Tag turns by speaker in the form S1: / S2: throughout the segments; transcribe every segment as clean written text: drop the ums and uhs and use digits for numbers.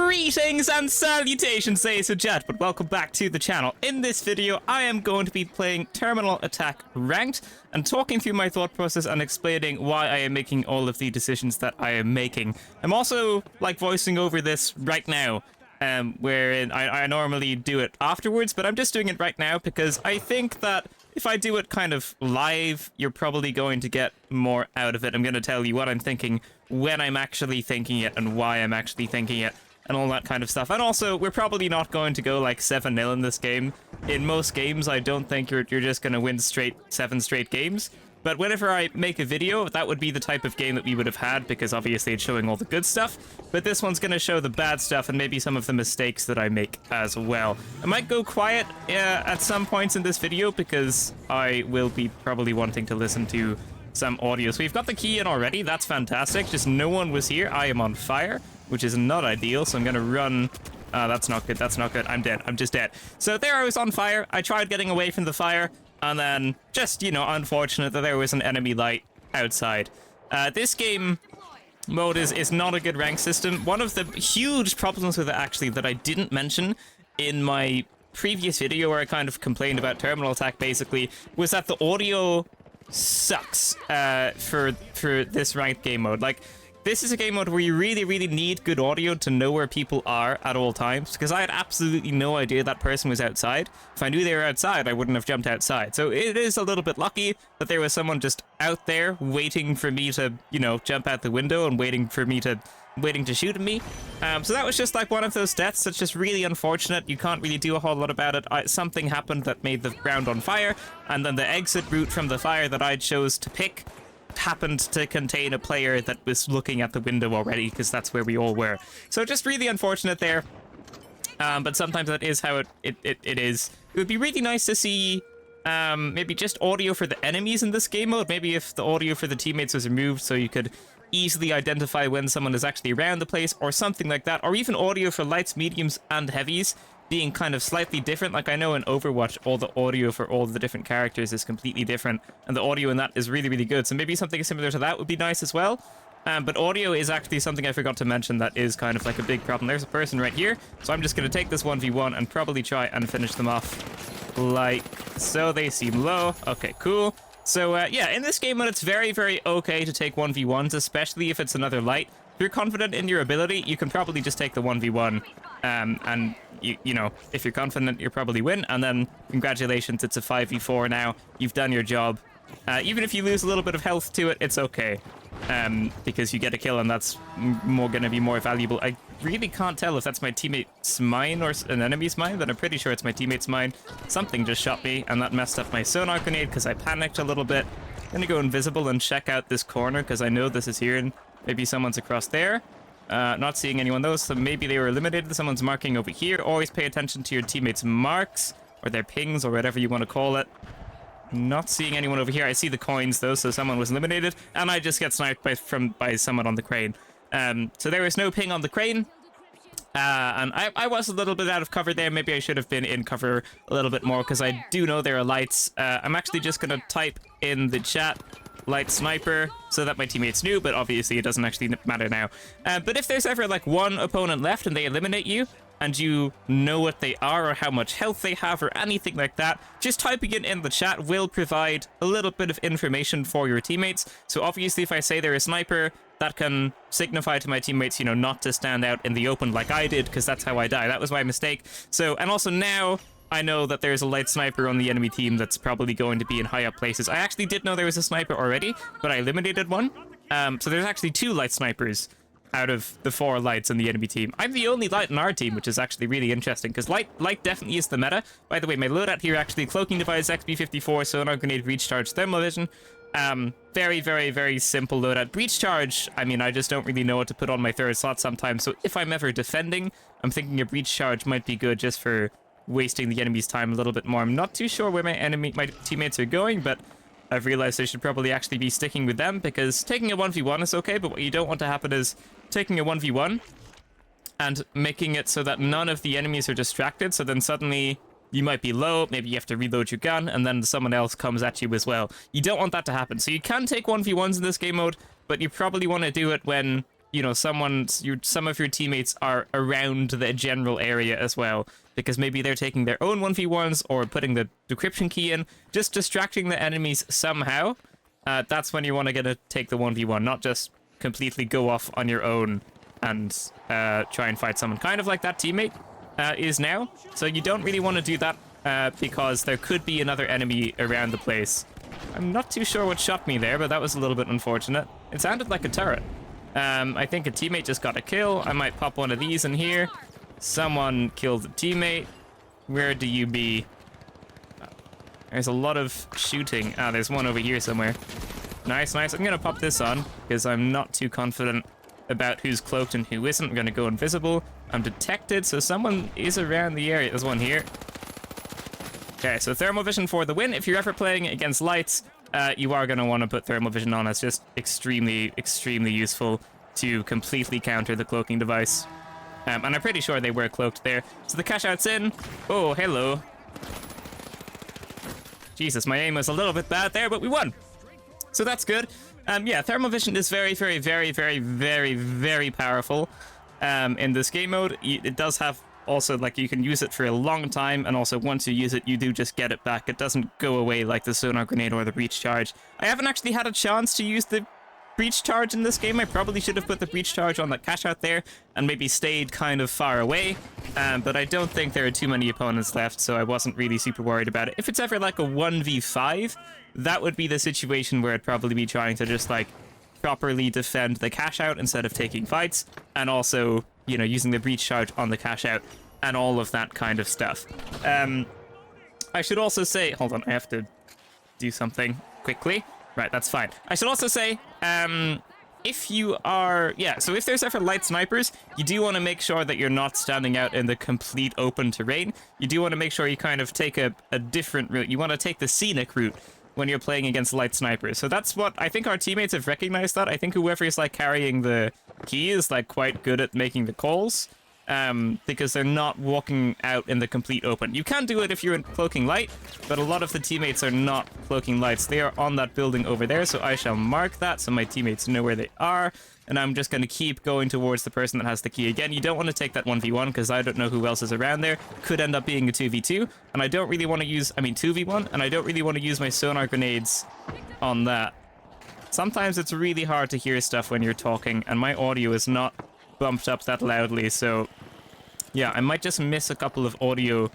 S1: Greetings and salutations, ladies and gentlemen, but welcome back to the channel. In this video, I am going to be playing Terminal Attack Ranked and talking through my thought process and explaining why I am making all of the decisions that I am making. I'm also, voicing over this right now, wherein I normally do it afterwards, but I'm just doing it right now because I think that if I do it kind of live, you're probably going to get more out of it. I'm going to tell you what I'm thinking, when I'm actually thinking it, and why I'm actually thinking it, and all that kind of stuff. And also, we're probably not going to go like 7-0 in this game. In most games, I don't think you're just going to win 7 straight games. But whenever I make a video, that would be the type of game that we would have had, because obviously it's showing all the good stuff. But this one's going to show the bad stuff and maybe some of the mistakes that I make as well. I might go quiet at some points in this video, because I will be probably wanting to listen to some audio. So we've got the key in already. That's fantastic. Just no one was here. I am on fire, which is not ideal. So I'm going to run. That's not good. That's not good. I'm dead. I'm just dead. So there I was on fire. I tried getting away from the fire. And then, just, you know, unfortunate that there was an enemy light outside. This game mode is not a good rank system. One of the huge problems with it, actually, that I didn't mention in my previous video where I kind of complained about Terminal Attack, basically, was that the audio sucks for this ranked game mode. Like, this is a game mode where you really, really need good audio to know where people are at all times, because I had absolutely no idea that person was outside. If I knew they were outside, I wouldn't have jumped outside. So it is a little bit lucky that there was someone just out there waiting for me to, you know, jump out the window and waiting to shoot at me. So that was just like one of those deaths that's just really unfortunate. You can't really do a whole lot about it. Something happened that made the ground on fire, and then the exit route from the fire that I chose to pick happened to contain a player that was looking at the window already, because that's where we all were. So just really unfortunate there. But sometimes that is how it is. It would be really nice to see maybe just audio for the enemies in this game mode. Maybe if the audio for the teammates was removed so you could easily identify when someone is actually around the place or something like that. Or even audio for lights, mediums, and heavies being kind of slightly different. Like, I know in Overwatch, all the audio for all the different characters is completely different, and the audio in that is really, really good. So maybe something similar to that would be nice as well. But audio is actually something I forgot to mention that is kind of like a big problem. There's a person right here, so I'm just going to take this 1v1 and probably try and finish them off like so. They seem low. Okay, cool. So, yeah, in this game mode, it's very, very okay to take 1v1s, especially if it's another light. If you're confident in your ability, you can probably just take the 1v1, and, you know, if you're confident, you'll probably win, and then, congratulations, it's a 5v4 now. You've done your job. Even if you lose a little bit of health to it, it's okay, because you get a kill, and that's going to be more valuable. I really can't tell if that's my teammate's mine or an enemy's mine, but I'm pretty sure it's my teammate's mine. Something just shot me, and that messed up my sonar grenade because I panicked a little bit. I'm gonna go invisible and check out this corner because I know this is here, and maybe someone's across there. Not seeing anyone though, so maybe they were eliminated. Someone's marking over here. Always pay attention to your teammates' marks, or their pings, or whatever you want to call it. Not seeing anyone over here. I see the coins though, so someone was eliminated, and I just get sniped by someone on the crane. So there was no ping on the crane, and I was a little bit out of cover there. Maybe I should have been in cover a little bit more, because I do know there are lights. I'm actually just gonna type in the chat light sniper so that my teammates knew, but obviously it doesn't actually matter now. But if there's ever like one opponent left and they eliminate you, and you know what they are or how much health they have or anything like that, just typing it in the chat will provide a little bit of information for your teammates. So obviously if I say they're a sniper, that can signify to my teammates, you know, not to stand out in the open like I did, because that's how I die. That was my mistake. So, and also now I know that there's a light sniper on the enemy team that's probably going to be in high up places. I actually did know there was a sniper already, but I eliminated one. So there's actually 2 light snipers out of the 4 lights on the enemy team. I'm the only light in our team, which is actually really interesting, because light definitely is the meta. By the way, my loadout here actually: cloaking device, XP54, sonar grenade, breach charge, thermal vision. Very, very, very simple loadout. Breach charge, I mean, I just don't really know what to put on my 3rd slot sometimes, so if I'm ever defending, I'm thinking a breach charge might be good just for wasting the enemy's time a little bit more. I'm not too sure where my teammates are going, but I've realized I should probably actually be sticking with them, because taking a 1v1 is okay, but what you don't want to happen is taking a 1v1 and making it so that none of the enemies are distracted, so then suddenly you might be low, maybe you have to reload your gun, and then someone else comes at you as well. You don't want that to happen. So you can take 1v1s in this game mode, but you probably want to do it when you know, some of your teammates are around the general area as well, because maybe they're taking their own 1v1s or putting the decryption key in, just distracting the enemies somehow. That's when you want to take the 1v1, not just completely go off on your own and try and fight someone. Kind of like that teammate is now. So you don't really want to do that because there could be another enemy around the place. I'm not too sure what shot me there, but that was a little bit unfortunate. It sounded like a turret. I think a teammate just got a kill. I might pop one of these in here. Someone killed a teammate. Where do you be? There's a lot of shooting. Ah, there's one over here somewhere. Nice, nice. I'm gonna pop this on because I'm not too confident about who's cloaked and who isn't. I'm gonna go invisible. I'm detected, so someone is around the area. There's one here. Okay, so thermal vision for the win. If you're ever playing against lights, you are going to want to put thermal vision on. It's just extremely, extremely useful to completely counter the cloaking device. And I'm pretty sure they were cloaked there. So the cash out's in. Oh, hello. Jesus, my aim was a little bit bad there, but we won. So that's good. Yeah, thermal vision is very, very, very, very, very, very powerful in this game mode. It does have also, like, you can use it for a long time, and also once you use it, you do just get it back. It doesn't go away like the sonar grenade or the breach charge. I haven't actually had a chance to use the breach charge in this game. I probably should have put the breach charge on that cash out there and maybe stayed kind of far away, but I don't think there are too many opponents left, so I wasn't really super worried about it. If it's ever like a 1v5, that would be the situation where I'd probably be trying to just, like, properly defend the cash out instead of taking fights, and also, you know, using the breach charge on the cash out and all of that kind of stuff. I should also say, hold on, I have to do something quickly. Right, that's fine. I should also say, if you are, so if there's ever light snipers, you do want to make sure that you're not standing out in the complete open terrain. You do want to make sure you kind of take a different route. You want to take the scenic route when you're playing against light snipers. So that's what I think our teammates have recognized. That I think whoever is, like, carrying the key is, like, quite good at making the calls, because they're not walking out in the complete open. You can do it if you're in cloaking light, but a lot of the teammates are not cloaking lights. They are on that building over there, so I shall mark that so my teammates know where they are, and I'm just going to keep going towards the person that has the key. Again, you don't want to take that 1v1 because I don't know who else is around there. Could end up being a 2v2, and I don't really want to use, 2v1, and I don't really want to use my sonar grenades on that. Sometimes it's really hard to hear stuff when you're talking, and my audio is not bumped up that loudly, so yeah, I might just miss a couple of audio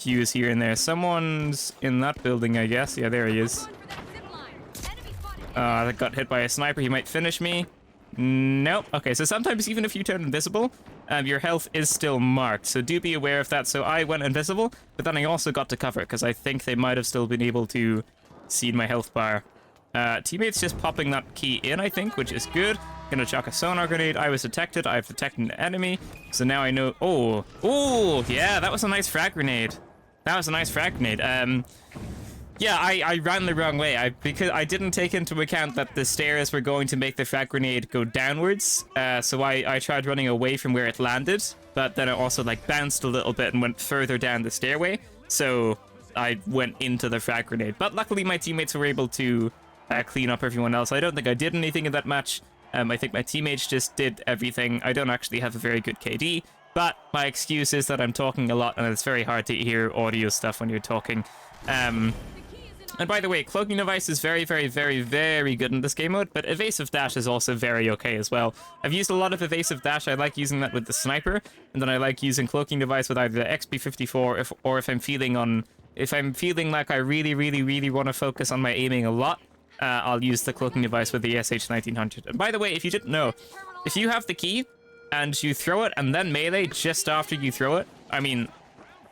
S1: cues here and there. Someone's in that building, I guess. Yeah, there he is. I got hit by a sniper. He might finish me. Nope. Okay, so sometimes even if you turn invisible, your health is still marked, so do be aware of that. So I went invisible, but then I also got to cover, because I think they might have still been able to see my health bar. Teammates just popping that key in, I think, which is good. Gonna chuck a sonar grenade. I was detected. I've detected an enemy. So now I know. Oh, yeah, that was a nice frag grenade. That was a nice frag grenade. Yeah, I ran the wrong way. Because I didn't take into account that the stairs were going to make the frag grenade go downwards. So I tried running away from where it landed, but then it also, like, bounced a little bit and went further down the stairway. So I went into the frag grenade. But luckily my teammates were able to clean up everyone else. I don't think I did anything in that match. I think my teammates just did everything. I don't actually have a very good KD, but my excuse is that I'm talking a lot and it's very hard to hear audio stuff when you're talking. And by the way, cloaking device is very, very, very, very good in this game mode, but evasive dash is also very okay as well. I've used a lot of evasive dash. I like using that with the sniper, and then I like using cloaking device with either the XP54 or if I'm feeling like I really, really, really want to focus on my aiming a lot, I'll use the cloaking device with the SH1900. And by the way, if you didn't know, if you have the key and you throw it and then melee just after you throw it, I mean,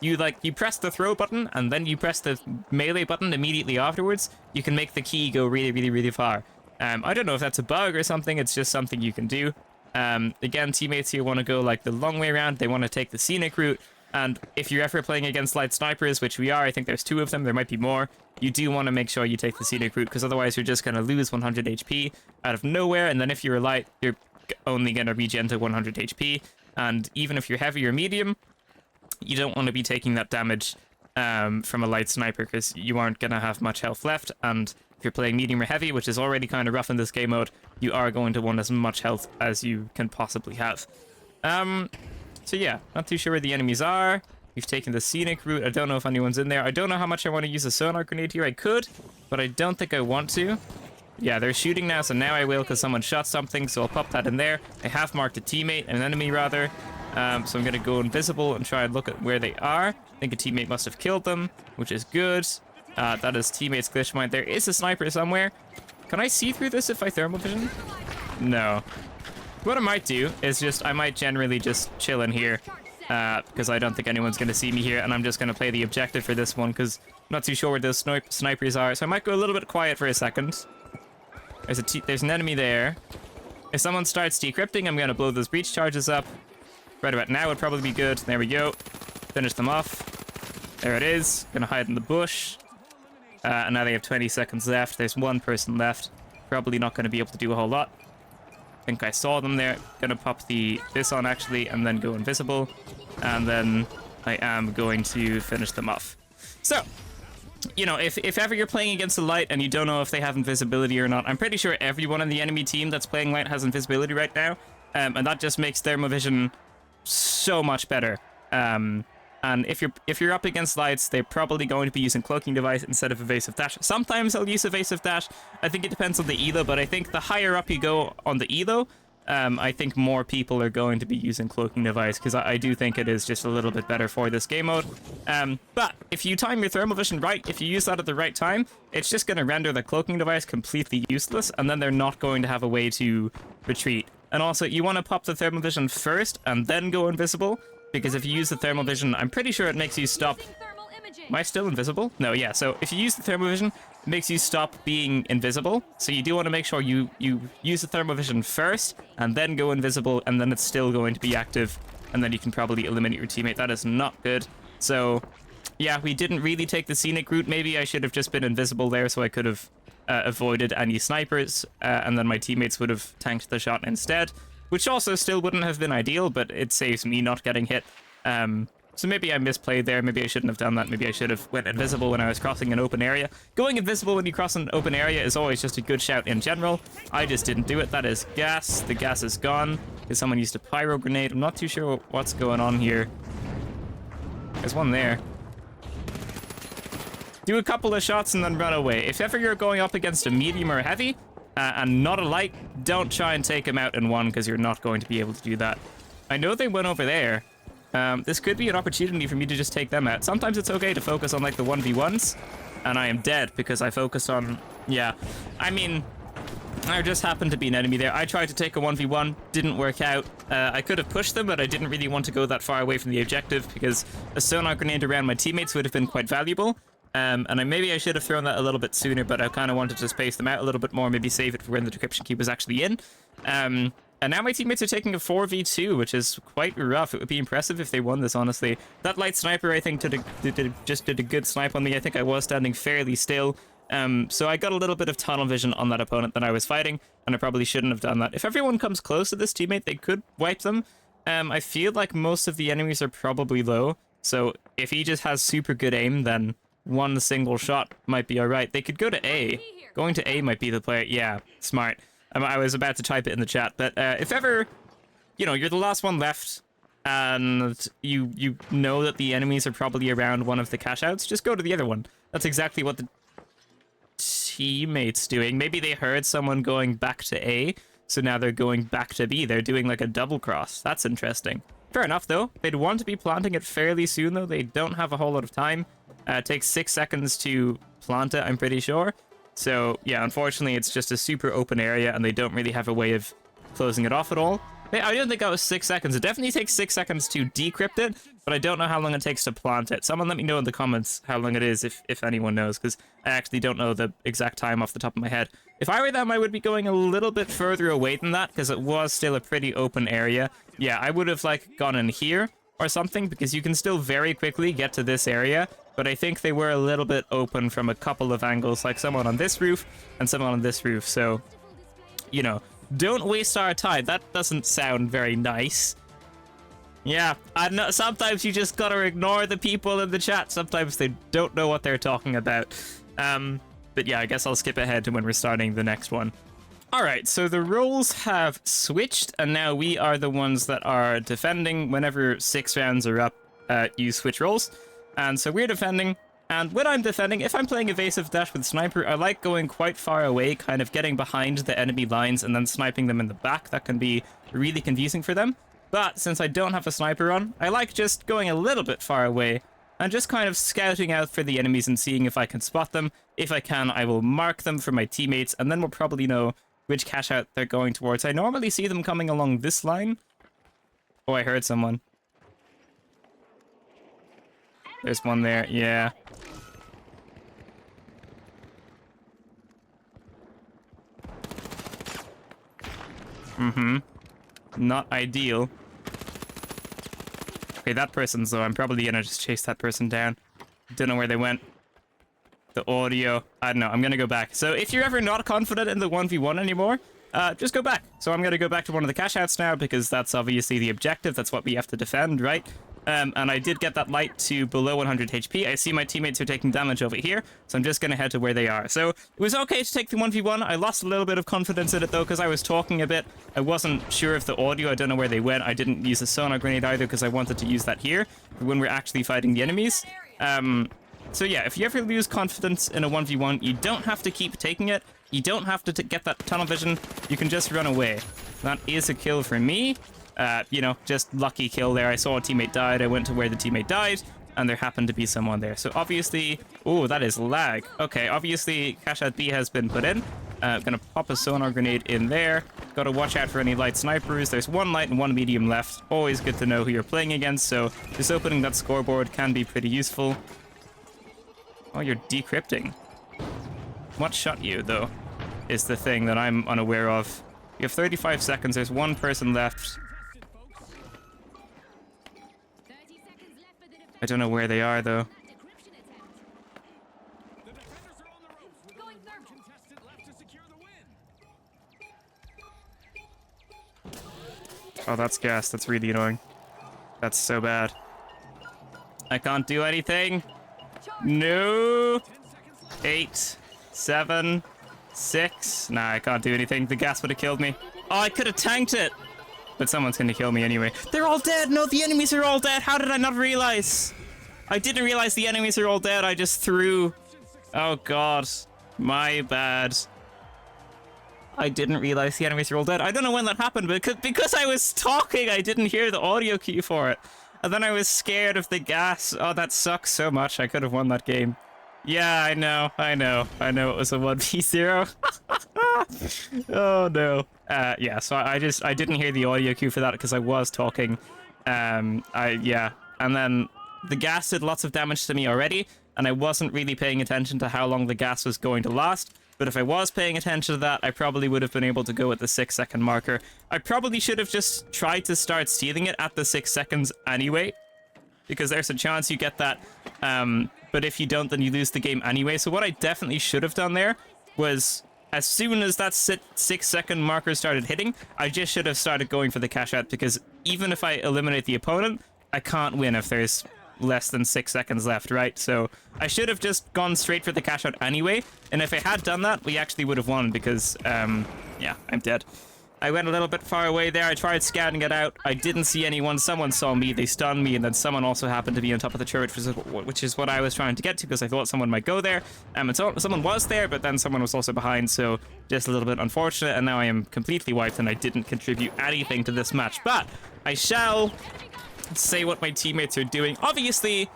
S1: you press the throw button and then you press the melee button immediately afterwards, you can make the key go really, really, really far. I don't know if that's a bug or something, it's just something you can do. Again, teammates here want to go, like, the long way around, they want to take the scenic route. And if you're ever playing against light snipers, which we are, I think there's 2 of them, there might be more, you do want to make sure you take the scenic route, because otherwise you're just going to lose 100 HP out of nowhere, and then if you're light, you're only going to regen to 100 HP, and even if you're heavy or medium, you don't want to be taking that damage from a light sniper, because you aren't going to have much health left, and If you're playing medium or heavy, which is already kind of rough in this game mode, you are going to want as much health as you can possibly have. So yeah, not too sure where the enemies are. We've taken the scenic route. I don't know if anyone's in there. I don't know how much I want to use a sonar grenade here. I could, but I don't think I want to. Yeah, they're shooting now, so now I will because someone shot something, so I'll pop that in there. I have marked a teammate, an enemy rather. So I'm going to go invisible and try and look at where they are. I think a teammate must have killed them, which is good. That is teammate's glitch mine. There is a sniper somewhere. Can I see through this if I thermal vision? No. What I might do is I might generally just chill in here. Because I don't think anyone's going to see me here, and I'm just going to play the objective for this one, because I'm not too sure where those snipers are, so I might go a little bit quiet for a second. There's an enemy there. If someone starts decrypting, I'm going to blow those breach charges up. Right about now would probably be good. There we go. Finish them off. There it is. Gonna hide in the bush. And now they have 20 seconds left. There's one person left. Probably not going to be able to do a whole lot. I think I saw them there. Gonna pop this on actually, and then go invisible. And then I am going to finish them off. So, you know, if ever you're playing against a light and you don't know if they have invisibility or not, I'm pretty sure everyone on the enemy team that's playing light has invisibility right now. And that just makes thermovision so much better. And if you're up against lights, they're probably going to be using cloaking device instead of evasive dash. Sometimes I'll use evasive dash. I think it depends on the elo, but I think the higher up you go on the elo, I think more people are going to be using cloaking device, because I do think it is just a little bit better for this game mode. But if you time your thermal vision right, if you use that at the right time, it's just going to render the cloaking device completely useless, and then they're not going to have a way to retreat. And also, you want to pop the thermal vision first and then go invisible, because if you use the thermal vision, I'm pretty sure it makes you stop. Am I still invisible? No, yeah. So if you use the thermal vision, it makes you stop being invisible. So you do want to make sure you use the thermal vision first and then go invisible, and then it's still going to be active, and then you can probably eliminate your teammate. That is not good. So yeah, we didn't really take the scenic route. Maybe I should have just been invisible there so I could have avoided any snipers, and then my teammates would have tanked the shot instead, which also still wouldn't have been ideal, but it saves me not getting hit. So maybe I misplayed there. Maybe I shouldn't have done that. Maybe I should have went invisible when I was crossing an open area. Going invisible when you cross an open area is always just a good shout in general. I just didn't do it. That is gas. The gas is gone because someone used a pyro grenade. I'm not too sure what's going on here. There's one there. Do a couple of shots and then run away. If ever you're going up against a medium or a heavy, and not a light, don't try and take him out in one, because you're not going to be able to do that. I know they went over there. This could be an opportunity for me to just take them out. Sometimes it's okay to focus on like the 1v1s, and I am dead because I focused on, yeah. I mean, there just happened to be an enemy there. I tried to take a 1v1, didn't work out. I could have pushed them, but I didn't really want to go that far away from the objective, because a sonar grenade around my teammates would have been quite valuable. And maybe I should have thrown that a little bit sooner, but I kind of wanted to space them out a little bit more, maybe save it for when the decryption key was actually in. And now my teammates are taking a 4v2, which is quite rough. It would be impressive if they won this, honestly. That light sniper, I think, just did a good snipe on me. I think I was standing fairly still. So I got a little bit of tunnel vision on that opponent that I was fighting, and I probably shouldn't have done that. If everyone comes close to this teammate, they could wipe them. I feel like most of the enemies are probably low, so if he just has super good aim, then one single shot might be alright. They could go to A. Going to A might be the play. Yeah, smart. I was about to type it in the chat, but if ever, you know, you're the last one left, and you know that the enemies are probably around one of the cash outs, just go to the other one. That's exactly what the teammate's doing. Maybe they heard someone going back to A, so now they're going back to B. They're doing like a double cross. That's interesting. Fair enough, though. They'd want to be planting it fairly soon, though. They don't have a whole lot of time. It takes 6 seconds to plant it, I'm pretty sure. So, yeah, unfortunately, it's just a super open area, and they don't really have a way of closing it off at all. I don't think that was 6 seconds. It definitely takes 6 seconds to decrypt it, but I don't know how long it takes to plant it. Someone let me know in the comments how long it is, if anyone knows, because I actually don't know the exact time off the top of my head. If I were them, I would be going a little bit further away than that, because it was still a pretty open area. Yeah, I would have, like, gone in here or something, because you can still very quickly get to this area, but I think they were a little bit open from a couple of angles, like someone on this roof and someone on this roof, so, you know, don't waste our time. That doesn't sound very nice. Yeah, I know, sometimes you just gotta ignore the people in the chat. Sometimes they don't know what they're talking about. But yeah, I guess I'll skip ahead to when we're starting the next one. Alright, so the roles have switched, and now we are the ones that are defending. Whenever 6 rounds are up, you switch roles. And so we're defending, and when I'm defending, if I'm playing evasive dash with sniper, I like going quite far away, kind of getting behind the enemy lines and then sniping them in the back. That can be really confusing for them. But since I don't have a sniper on, I like just going a little bit far away and just kind of scouting out for the enemies and seeing if I can spot them. If I can, I will mark them for my teammates, and then we'll probably know which cash out they're going towards. I normally see them coming along this line. Oh, I heard someone. There's one there, yeah. Not ideal. Okay, that person's though. I'm probably gonna just chase that person down. Don't know where they went. The audio. I don't know. I'm gonna go back. So if you're ever not confident in the 1v1 anymore, just go back. So I'm gonna go back to one of the cash outs now because that's obviously the objective. That's what we have to defend, right? And I did get that light to below 100 HP. I see my teammates are taking damage over here, so I'm just going to head to where they are. So it was okay to take the 1v1. I lost a little bit of confidence in it, though, because I was talking a bit. I wasn't sure of the audio. I don't know where they went. I didn't use a sonar grenade either because I wanted to use that here when we're actually fighting the enemies. So yeah, if you ever lose confidence in a 1v1, you don't have to keep taking it. You don't have to get that tunnel vision. You can just run away. That is a kill for me. You know, just lucky kill there. I saw a teammate died. I went to where the teammate died, and there happened to be someone there. So obviously, oh, that is lag. Okay, obviously, cash out B has been put in. Gonna pop a sonar grenade in there. Gotta watch out for any light snipers. There's one light and one medium left. Always good to know who you're playing against. So just opening that scoreboard can be pretty useful. Oh, you're decrypting. What shot you, though, is the thing that I'm unaware of. You have 35 seconds. There's one person left. I don't know where they are, though. Oh, that's gas. That's really annoying. That's so bad. I can't do anything. No. 8, 7, 6. Nah, I can't do anything. The gas would have killed me. Oh, I could have tanked it. But someone's gonna kill me anyway. They're all dead! No, the enemies are all dead! How did I not realize? I didn't realize the enemies are all dead. I just threw... Oh, God. My bad. I didn't realize the enemies are all dead. I don't know when that happened, but because I was talking, I didn't hear the audio key for it. And then I was scared of the gas. Oh, that sucks so much. I could have won that game. Yeah, I know. It was a 1v0. Oh, no. Yeah, so I didn't hear the audio cue for that because I was talking. Yeah. And then the gas did lots of damage to me already, and I wasn't really paying attention to how long the gas was going to last. But if I was paying attention to that, I probably would have been able to go with the 6-second marker. I probably should have just tried to start stealing it at the 6 seconds anyway, because there's a chance you get that. But if you don't, then you lose the game anyway. So what I definitely should have done there was, as soon as that 6-second marker started hitting, I just should have started going for the cash out, because even if I eliminate the opponent, I can't win if there's less than 6 seconds left, right? So I should have just gone straight for the cash out anyway, and if I had done that, we actually would have won, because, yeah, I'm dead. I went a little bit far away there. I tried scouting it out. I didn't see anyone. Someone saw me. They stunned me, and then someone also happened to be on top of the turret, which is what I was trying to get to, because I thought someone might go there. And so someone was there, but then someone was also behind, so just a little bit unfortunate, and now I am completely wiped, and I didn't contribute anything to this match. But I shall say what my teammates are doing. Obviously,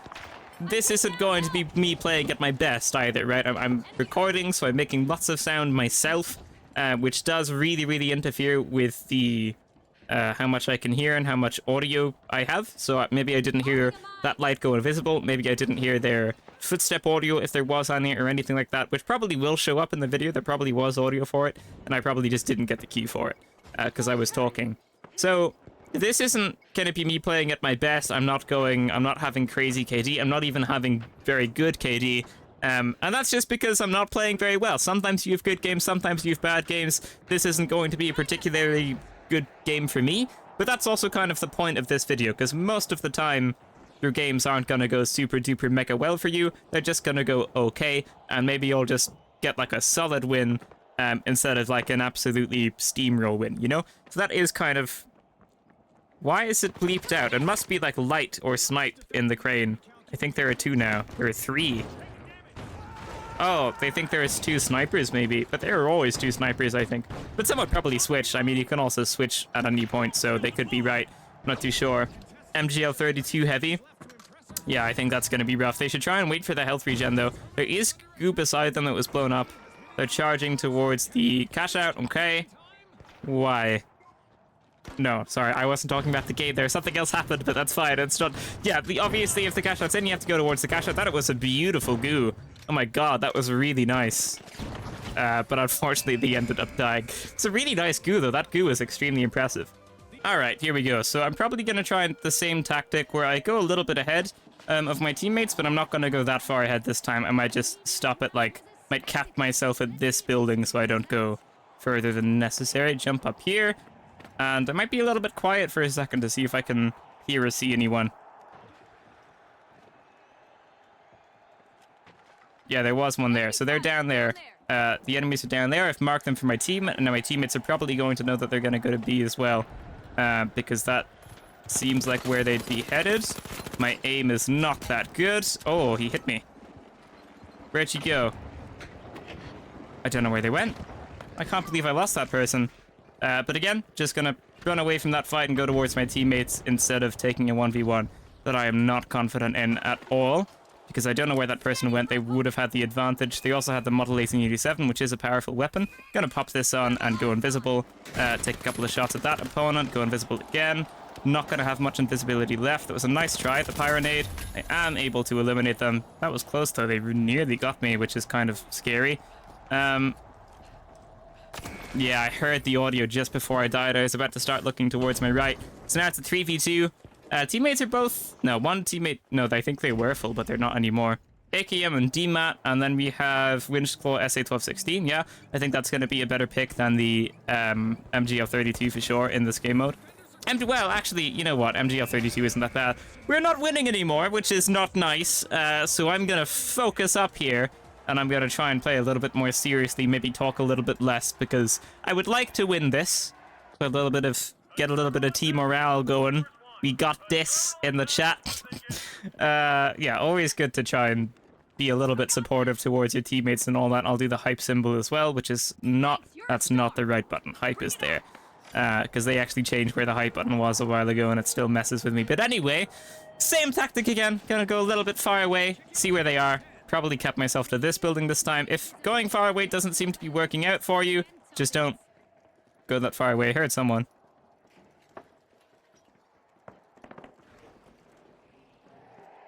S1: this isn't going to be me playing at my best either, right? I'm recording, so I'm making lots of sound myself, which does really interfere with the how much I can hear and how much audio I have. So maybe I didn't hear that light go invisible. Maybe I didn't hear their footstep audio, if there was any, or anything like that, which probably will show up in the video. There probably was audio for it, and I probably just didn't get the cue for it because I was talking. So this isn't gonna be me playing at my best. I'm not having crazy KD. I'm not even having very good KD. And that's just because I'm not playing very well. Sometimes you have good games, sometimes you have bad games. This isn't going to be a particularly good game for me, but that's also kind of the point of this video, because most of the time your games aren't gonna go super duper mega well for you. They're just gonna go okay, and maybe you'll just get like a solid win instead of like an absolutely steamroll win, you know? So that is kind of... Why is it bleeped out? It must be like light or snipe in the crane. I think there are 2 now. There are 3. Oh, they think there's 2 snipers maybe, but there are always 2 snipers, I think. But someone probably switched. I mean, you can also switch at any point, so they could be right. I'm not too sure. MGL 32 heavy. Yeah, I think that's going to be rough. They should try and wait for the health regen, though. There is goo beside them that was blown up. They're charging towards the cash out. Okay. Why? No, sorry, I wasn't talking about the gate there. Something else happened, but that's fine. It's not... Yeah, obviously, if the cash out's in, you have to go towards the cash out. That was a beautiful goo. Oh my god, that was really nice. But unfortunately, they ended up dying. It's a really nice goo, though. That goo is extremely impressive. Alright, here we go. So I'm probably going to try the same tactic where I go a little bit ahead of my teammates, but I'm not going to go that far ahead this time. I might just stop at, like... Might cap myself at this building so I don't go further than necessary. Jump up here. And I might be a little bit quiet for a second to see if I can hear or see anyone. Yeah, there was one there. So they're down there. The enemies are down there. I've marked them for my team, and now my teammates are probably going to know that they're going to go to B as well. Because that seems like where they'd be headed. My aim is not that good. Oh, he hit me. Where'd you go? I don't know where they went. I can't believe I lost that person. But again, just gonna run away from that fight and go towards my teammates instead of taking a 1v1 that I am not confident in at all. Because I don't know where that person went. They would have had the advantage. They also had the Model 1887, which is a powerful weapon. Gonna pop this on and go invisible. Take a couple of shots at that opponent. Go invisible again. Not gonna have much invisibility left. That was a nice try at the Pyronade. I am able to eliminate them. That was close though. They nearly got me, which is kind of scary. Yeah, I heard the audio just before I died. I was about to start looking towards my right. So now it's a 3v2. Teammates are both... No, one teammate... No, I think they were full, but they're not anymore. AKM and DMAT, and then we have Winchclaw SA1216. Yeah, I think that's going to be a better pick than the MGL32 for sure in this game mode. And, well, actually, you know what? MGL32 isn't that bad. We're not winning anymore, which is not nice. So I'm going to focus up here. And I'm going to try and play a little bit more seriously, maybe talk a little bit less, because I would like to win this. So get a little bit of team morale going. We got this in the chat. Yeah, always good to try and be a little bit supportive towards your teammates and all that. I'll do the hype symbol as well, which is not... That's not the right button. Hype is there. Because they actually changed where the hype button was a while ago, and it still messes with me. But anyway, same tactic again. Gonna go a little bit far away, see where they are. Probably kept myself to this building this time. If going far away doesn't seem to be working out for you, just don't go that far away. I heard someone.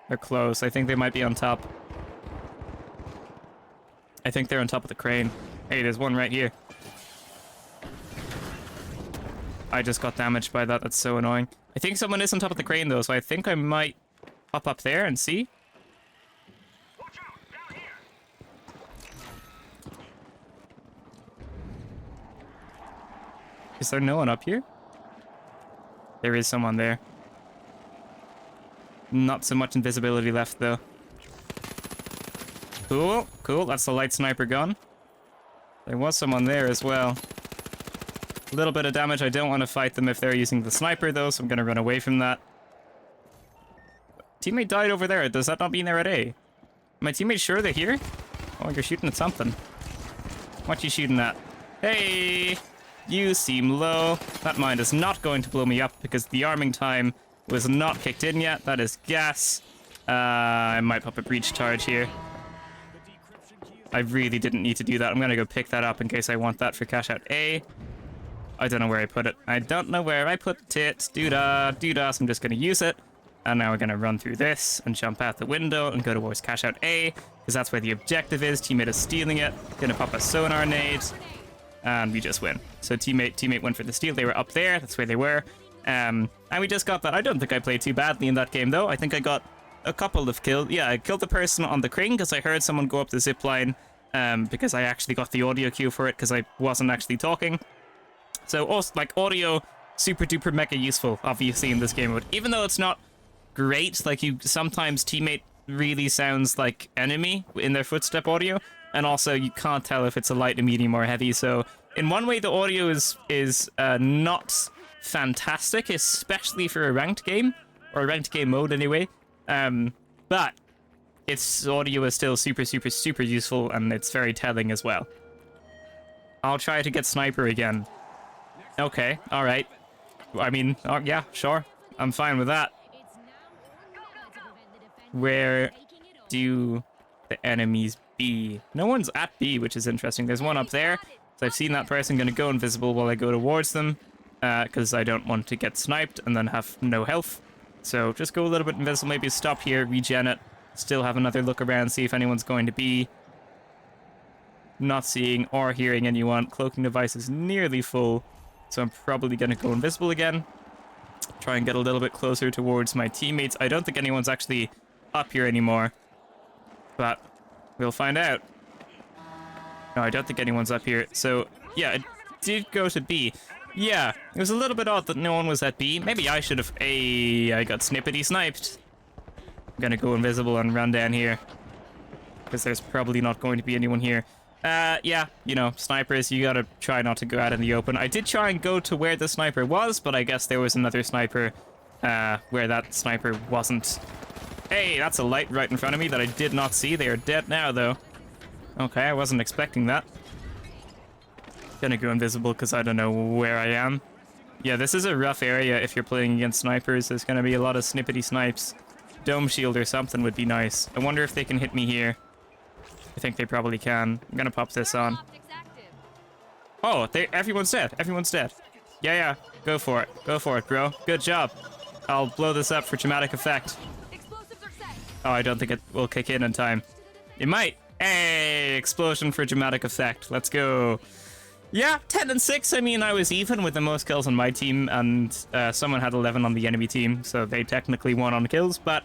S1: They're close. I think they might be on top. I think they're on top of the crane. Hey, there's one right here. I just got damaged by that. That's so annoying. I think someone is on top of the crane, though, so I think I might hop up there and see. Is there no one up here? There is someone there. Not so much invisibility left, though. Cool, cool. That's the light sniper gun. There was someone there as well. A little bit of damage. I don't want to fight them if they're using the sniper, though, so I'm going to run away from that. Teammate died over there. Does that not mean they're at A? My teammates sure they're here? Oh, you're shooting at something. What you shooting at? Hey! You seem low. That mine is not going to blow me up because the arming time was not kicked in yet. That is gas. I might pop a breach charge here. I really didn't need to do that. I'm going to go pick that up in case I want that for cash out A. I don't know where I put it. I don't know where I put it. Doo-dah, doo-dah. So I'm just going to use it. And now we're going to run through this and jump out the window and go towards cash out A because that's where the objective is. Teammate is stealing it. Going to pop a sonar nade. And we just win. So teammate went for the steal. They were up there. That's where they were. And we just got that. I don't think I played too badly in that game, though. I think I got a couple of kills. Yeah, I killed the person on the crane because I heard someone go up the zip line because I actually got the audio cue for it because I wasn't actually talking. So, also, like, audio, super duper mega useful, obviously, in this game mode. Even though it's not great, like, sometimes teammate really sounds like enemy in their footstep audio. and also you can't tell if it's a light, a medium, or a heavy. So in one way, the audio is not fantastic, especially for a ranked game, or a ranked game mode anyway. But its audio is still super, super, super useful, and it's very telling as well. I'll try to get sniper again. Okay, all right. I mean, yeah, sure. I'm fine with that. Where do the enemies be? No one's at B, which is interesting. There's one up there. So I've seen that person going to go invisible while I go towards them, because I don't want to get sniped and then have no health. So just go a little bit invisible, maybe stop here, regen it, still have another look around, see if anyone's going to be. Not seeing or hearing anyone. Cloaking device is nearly full, so I'm probably going to go invisible again. Try and get a little bit closer towards my teammates. I don't think anyone's actually up here anymore, but we'll find out. No, I don't think anyone's up here. So, yeah, it did go to B. Yeah, it was a little bit odd that no one was at B. Maybe I should have... Hey, I got snippety sniped. I'm gonna go invisible and run down here, because there's probably not going to be anyone here. Yeah, you know, snipers, you gotta try not to go out in the open. I did try and go to where the sniper was, but I guess there was another sniper, where that sniper wasn't. Hey, that's a light right in front of me that I did not see. They are dead now, though. Okay, I wasn't expecting that. Gonna go invisible because I don't know where I am. Yeah, this is a rough area if you're playing against snipers. There's gonna be a lot of snippety snipes. Dome shield or something would be nice. I wonder if they can hit me here. I think they probably can. I'm gonna pop this on. Oh, everyone's dead. Everyone's dead. Yeah, yeah. Go for it. Go for it, bro. Good job. I'll blow this up for dramatic effect. Oh, I don't think it will kick in time. It might. Hey, explosion for dramatic effect. Let's go. Yeah, 10 and 6. I mean, I was even with the most kills on my team, and someone had 11 on the enemy team, so they technically won on kills. But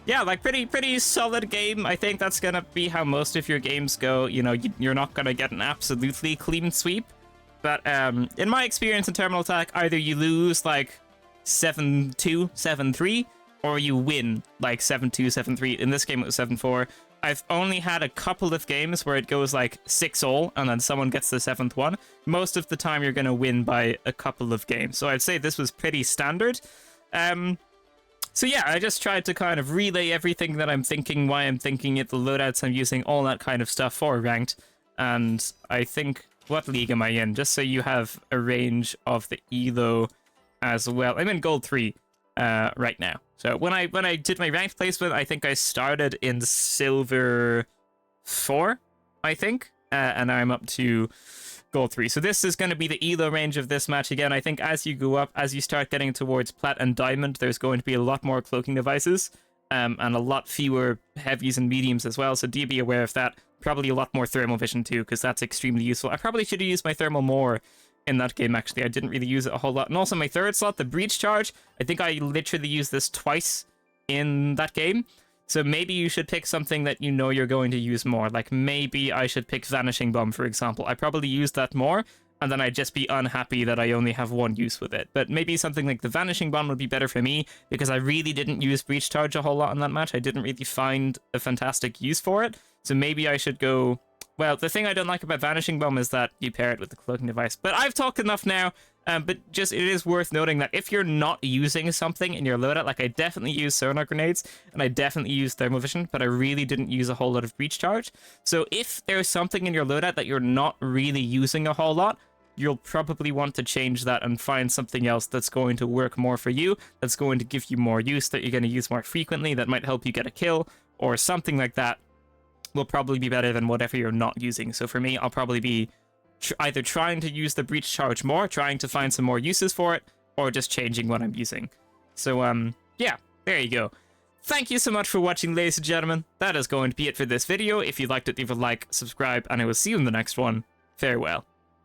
S1: yeah, like pretty solid game. I think that's gonna be how most of your games go. You know, you're not gonna get an absolutely clean sweep, but in my experience in Terminal Attack, either you lose like 7-2, 7-3, or you win like 7-2, 7-3. In this game, it was 7-4. I've only had a couple of games where it goes like 6-all and then someone gets the 7th one. Most of the time you're going to win by a couple of games. So I'd say this was pretty standard. So yeah, I just tried to kind of relay everything that I'm thinking, why I'm thinking it, the loadouts I'm using, all that kind of stuff for ranked. And I think, what league am I in? Just so you have a range of the elo as well. I'm in gold 3 right now. So when I did my ranked placement, I think I started in silver 4, I think, and I'm up to gold 3. So this is going to be the elo range of this match again. I think as you go up, as you start getting towards plat and diamond, there's going to be a lot more cloaking devices, and a lot fewer heavies and mediums as well. So do be aware of that. Probably a lot more thermal vision too, because that's extremely useful. I probably should have used my thermal more in that game, actually. I didn't really use it a whole lot. And also my third slot, the breach charge, I think I literally used this twice in that game. So maybe you should pick something that you know you're going to use more. Like maybe I should pick vanishing bomb, for example. I probably used that more, and then I'd just be unhappy that I only have one use with it. But maybe something like the vanishing bomb would be better for me, because I really didn't use breach charge a whole lot in that match. I didn't really find a fantastic use for it. So maybe I should go... Well, the thing I don't like about Vanishing Bomb is that you pair it with the cloaking device. But I've talked enough now, but just it is worth noting that if you're not using something in your loadout, like I definitely use sonar grenades, and I definitely use thermal vision, but I really didn't use a whole lot of breach charge. So if there's something in your loadout that you're not really using a whole lot, you'll probably want to change that and find something else that's going to work more for you, that's going to give you more use, that you're going to use more frequently, that might help you get a kill, or something like that. Will probably be better than whatever you're not using. So for me, I'll probably be either trying to use the breach charge more, trying to find some more uses for it, or just changing what I'm using. So, yeah, there you go. Thank you so much for watching, ladies and gentlemen. That is going to be it for this video. If you liked it, leave a like, subscribe, and I will see you in the next one. Farewell.